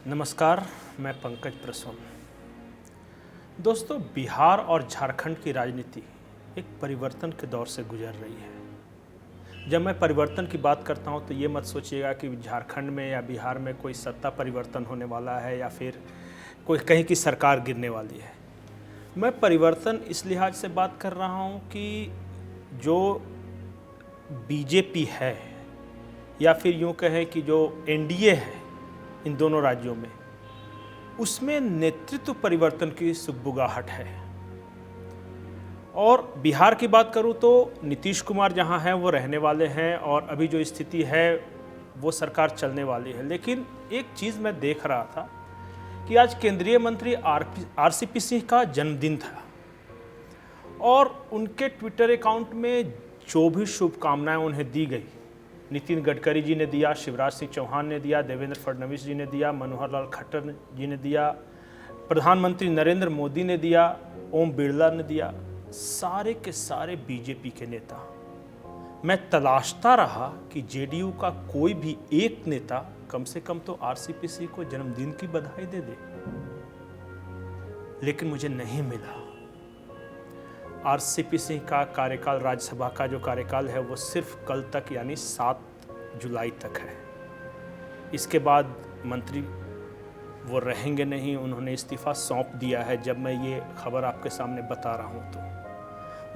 नमस्कार, मैं पंकज प्रसन्न। दोस्तों, बिहार और झारखंड की राजनीति एक परिवर्तन के दौर से गुजर रही है। जब मैं परिवर्तन की बात करता हूं तो ये मत सोचिएगा कि झारखंड में या बिहार में कोई सत्ता परिवर्तन होने वाला है या फिर कोई कहीं की सरकार गिरने वाली है। मैं परिवर्तन इस लिहाज से बात कर रहा हूं कि जो बीजेपी है या फिर यूँ कहें कि जो एनडीए है इन दोनों राज्यों में, उसमें नेतृत्व परिवर्तन की सुगबुगाहट है। और बिहार की बात करूं तो नीतीश कुमार जहां हैं वो रहने वाले हैं और अभी जो स्थिति है वो सरकार चलने वाली है। लेकिन एक चीज़ मैं देख रहा था कि आज केंद्रीय मंत्री आरसीपी सिंह का जन्मदिन था और उनके ट्विटर अकाउंट में जो भी शुभकामनाएं उन्हें दी गई, नितिन गडकरी जी ने दिया, शिवराज सिंह चौहान ने दिया, देवेंद्र फडणवीस जी ने दिया, मनोहर लाल खट्टर जी ने दिया, प्रधानमंत्री नरेंद्र मोदी ने दिया, ओम बिरला ने दिया, सारे के सारे बीजेपी के नेता। मैं तलाशता रहा कि जेडीयू का कोई भी एक नेता कम से कम तो आरसीपी सिंह को जन्मदिन की बधाई दे दे, लेकिन मुझे नहीं मिला। आरसीपी सिंह का कार्यकाल, राज्यसभा का जो कार्यकाल है वो सिर्फ कल तक यानी 7 जुलाई तक है। इसके बाद मंत्री वो रहेंगे नहीं, उन्होंने इस्तीफा सौंप दिया है। जब मैं ये खबर आपके सामने बता रहा हूँ तो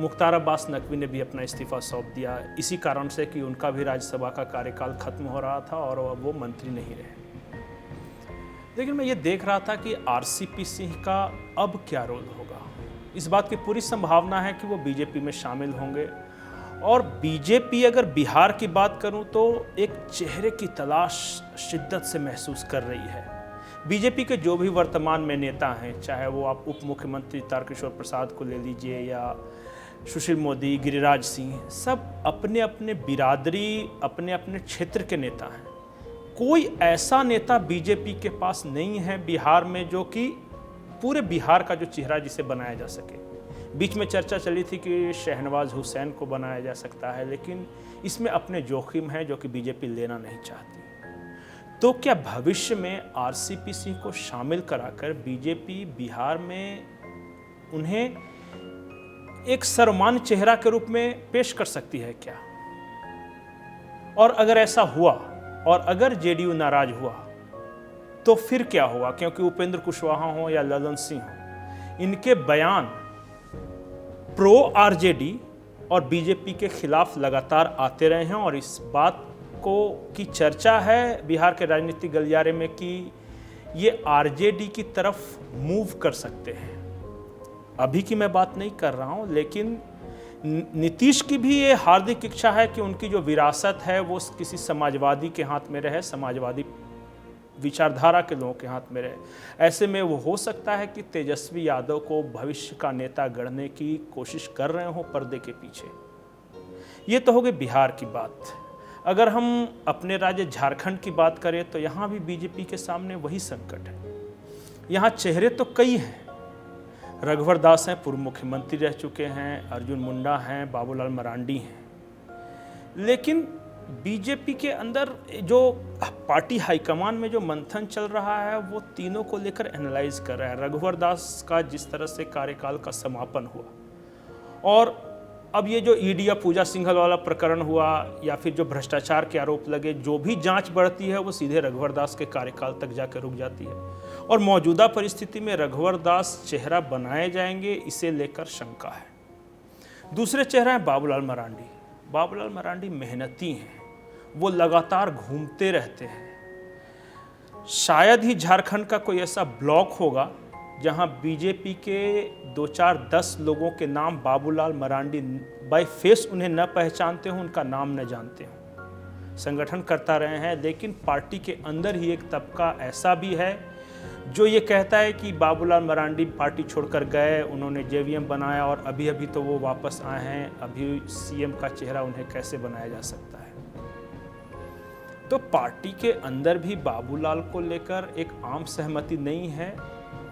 मुख्तार अब्बास नकवी ने भी अपना इस्तीफा सौंप दिया, इसी कारण से कि उनका भी राज्यसभा का कार्यकाल खत्म हो रहा था और वो मंत्री नहीं रहे। लेकिन मैं ये देख रहा था कि आरसीपी सिंह का अब क्या रोल होगा। इस बात की पूरी संभावना है कि वो बीजेपी में शामिल होंगे और बीजेपी, अगर बिहार की बात करूं तो एक चेहरे की तलाश शिद्दत से महसूस कर रही है। बीजेपी के जो भी वर्तमान में नेता हैं, चाहे वो आप उप मुख्यमंत्री तारकिशोर प्रसाद को ले लीजिए या सुशील मोदी, गिरिराज सिंह, सब अपने अपने बिरादरी, अपने अपने क्षेत्र के नेता हैं। कोई ऐसा नेता बीजेपी के पास नहीं है बिहार में जो कि पूरे बिहार का जो चेहरा जिसे बनाया जा सके। बीच में चर्चा चली थी कि शहनवाज हुसैन को बनाया जा सकता है, लेकिन इसमें अपने जोखिम है जो कि बीजेपी लेना नहीं चाहती। तो क्या भविष्य में आरसीपी सिंह को शामिल कराकर बीजेपी बिहार में उन्हें एक सर्वमान्य चेहरा के रूप में पेश कर सकती है क्या? और अगर ऐसा हुआ और अगर जेडीयू नाराज हुआ तो फिर क्या होगा? क्योंकि उपेंद्र कुशवाहा हो या ललन सिंह हो, इनके बयान प्रो आरजेडी और बीजेपी के खिलाफ लगातार आते रहे हैं और इस बात को की चर्चा है बिहार के राजनीतिक गलियारे में कि ये आरजेडी की तरफ मूव कर सकते हैं। अभी की मैं बात नहीं कर रहा हूं, लेकिन नीतीश की भी ये हार्दिक इच्छा है कि उनकी जो विरासत है वो किसी समाजवादी के हाथ में रहे, समाजवादी विचारधारा के लोगों के हाथ में रहे। ऐसे में वो हो सकता है कि तेजस्वी यादव को भविष्य का नेता गढ़ने की कोशिश कर रहे हो पर्दे के पीछे। ये तो हो गई बिहार की बात। अगर हम अपने राज्य झारखंड की बात करें तो यहाँ भी बीजेपी के सामने वही संकट है। यहाँ चेहरे तो कई हैं। रघुवर दास हैं, पूर्व मुख्यमंत्री रह चुके हैं, अर्जुन मुंडा हैं, बाबूलाल मरांडी हैं, लेकिन बीजेपी के अंदर जो पार्टी हाईकमान में जो मंथन चल रहा है वो तीनों को लेकर एनालाइज कर रहा है। रघुवर दास का जिस तरह से कार्यकाल का समापन हुआ और अब ये जो ईडी या पूजा सिंघल वाला प्रकरण हुआ या फिर जो भ्रष्टाचार के आरोप लगे, जो भी जांच बढ़ती है वो सीधे रघुवर दास के कार्यकाल तक जाकर रुक जाती है और मौजूदा परिस्थिति में रघुवर दास चेहरा बनाए जाएंगे, इसे लेकर शंका है। दूसरे चेहरा है बाबूलाल मरांडी। बाबूलाल मरांडी मेहनती हैं, वो लगातार घूमते रहते हैं। शायद ही झारखंड का कोई ऐसा ब्लॉक होगा जहां बीजेपी के 2-4-10 लोगों के नाम बाबूलाल मरांडी बाय फेस उन्हें न पहचानते हो, उनका नाम न जानते हो। संगठन करता रहे हैं, लेकिन पार्टी के अंदर ही एक तबका ऐसा भी है जो ये कहता है कि बाबूलाल मरांडी पार्टी छोड़कर गए, उन्होंने जेवीएम बनाया और अभी अभी तो वो वापस आए हैं, अभी सीएम का चेहरा उन्हें कैसे बनाया जा सकता है। तो पार्टी के अंदर भी बाबूलाल को लेकर एक आम सहमति नहीं है।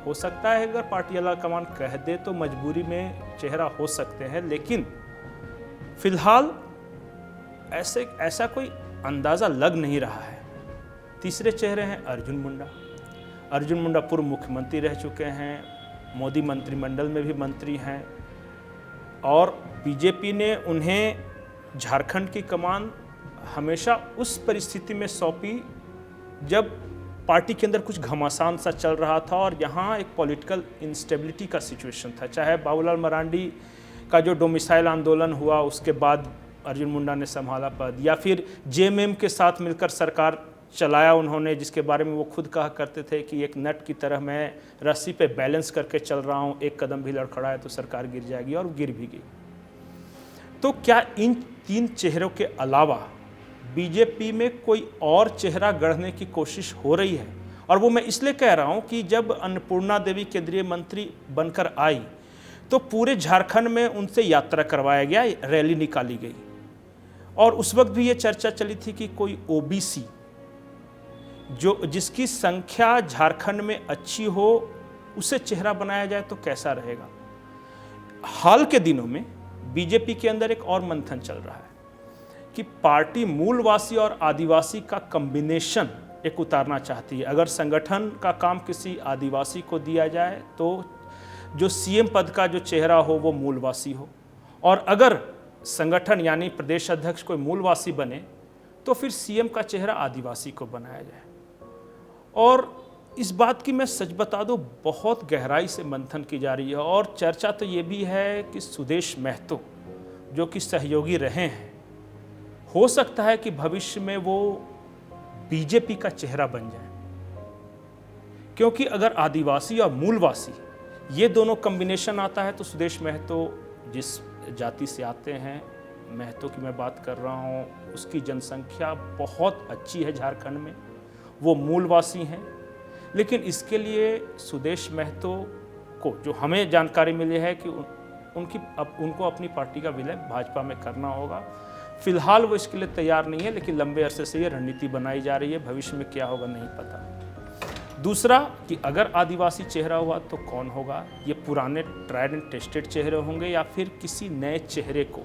हो सकता है अगर पार्टी आला कमान कह दे तो मजबूरी में चेहरा हो सकते हैं, लेकिन फिलहाल ऐसा कोई अंदाज़ा लग नहीं रहा है। तीसरे चेहरे हैं अर्जुन मुंडा। अर्जुन मुंडा पूर्व मुख्यमंत्री रह चुके हैं, मोदी मंत्रिमंडल में भी मंत्री हैं और बीजेपी ने उन्हें झारखंड की कमान हमेशा उस परिस्थिति में सौंपी जब पार्टी के अंदर कुछ घमासान सा चल रहा था और यहाँ एक पॉलिटिकल इंस्टेबिलिटी का सिचुएशन था। चाहे बाबूलाल मरांडी का जो डोमिसाइल आंदोलन हुआ उसके बाद अर्जुन मुंडा ने संभाला पद, या फिर जेएमएम के साथ मिलकर सरकार चलाया उन्होंने, जिसके बारे में वो खुद कहा करते थे कि एक नट की तरह मैं रस्सी पे बैलेंस करके चल रहा हूँ, एक कदम भी लड़खड़ाए तो सरकार गिर जाएगी, और गिर भी गई। तो क्या इन 3 चेहरों के अलावा बीजेपी में कोई और चेहरा गढ़ने की कोशिश हो रही है? और वो मैं इसलिए कह रहा हूँ कि जब अन्नपूर्णा देवी केंद्रीय मंत्री बनकर आई तो पूरे झारखंड में उनसे यात्रा करवाया गया, रैली निकाली गई, और उस वक्त भी ये चर्चा चली थी कि कोई ओबीसी जिसकी संख्या झारखंड में अच्छी हो उसे चेहरा बनाया जाए तो कैसा रहेगा। हाल के दिनों में बीजेपी के अंदर एक और मंथन चल रहा है कि पार्टी मूलवासी और आदिवासी का कॉम्बिनेशन एक उतारना चाहती है। अगर संगठन का काम किसी आदिवासी को दिया जाए तो जो सीएम पद का जो चेहरा हो वो मूलवासी हो, और अगर संगठन यानी प्रदेश अध्यक्ष कोई मूलवासी बने तो फिर सीएम का चेहरा आदिवासी को बनाया जाए। और इस बात की मैं सच बता दूं, बहुत गहराई से मंथन की जा रही है, और चर्चा तो ये भी है कि सुदेश महतो जो कि सहयोगी रहे हैं, हो सकता है कि भविष्य में वो बीजेपी का चेहरा बन जाए, क्योंकि अगर आदिवासी और मूलवासी ये दोनों कॉम्बिनेशन आता है तो सुदेश महतो जिस जाति से आते हैं, महतो की मैं बात कर रहा हूँ, उसकी जनसंख्या बहुत अच्छी है झारखंड में, वो मूलवासी हैं। लेकिन इसके लिए सुदेश महतो को जो हमें जानकारी मिली है कि उनको अपनी पार्टी का विलय भाजपा में करना होगा। फिलहाल वो इसके लिए तैयार नहीं है, लेकिन लंबे अरसे से ये रणनीति बनाई जा रही है, भविष्य में क्या होगा नहीं पता। दूसरा कि अगर आदिवासी चेहरा हुआ तो कौन होगा, ये पुराने ट्राइड एंड टेस्टेड चेहरे होंगे या फिर किसी नए चेहरे को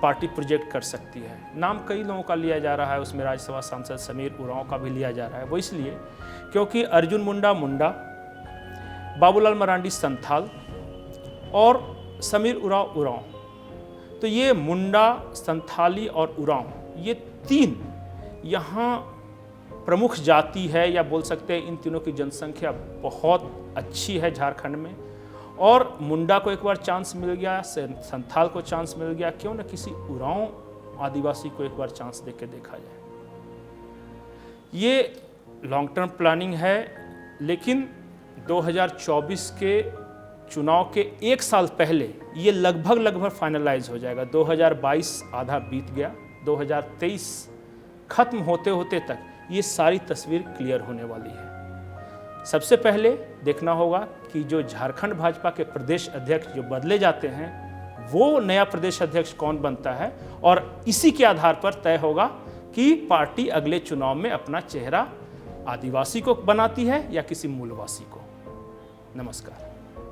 पार्टी प्रोजेक्ट कर सकती है। नाम कई लोगों का लिया जा रहा है, उसमें राज्यसभा सांसद समीर उरांव का भी लिया जा रहा है। वो इसलिए क्योंकि अर्जुन मुंडा मुंडा, बाबूलाल मरांडी संथाल और समीर उरांव उरांव, तो ये मुंडा, संथाली और उरांव, ये 3 यहाँ प्रमुख जाति है, या बोल सकते हैं इन तीनों की जनसंख्या बहुत अच्छी है झारखंड में। और मुंडा को एक बार चांस मिल गया, संथाल को चांस मिल गया, क्यों ना किसी उरांव आदिवासी को एक बार चांस देके देखा जाए। ये लॉन्ग टर्म प्लानिंग है, लेकिन 2024 के चुनाव के 1 साल पहले ये लगभग फाइनलाइज हो जाएगा। 2022 आधा बीत गया, 2023 खत्म होते होते तक ये सारी तस्वीर क्लियर होने वाली है। सबसे पहले देखना होगा कि जो झारखंड भाजपा के प्रदेश अध्यक्ष जो बदले जाते हैं, वो नया प्रदेश अध्यक्ष कौन बनता है, और इसी के आधार पर तय होगा कि पार्टी अगले चुनाव में अपना चेहरा आदिवासी को बनाती है या किसी मूलवासी को। नमस्कार।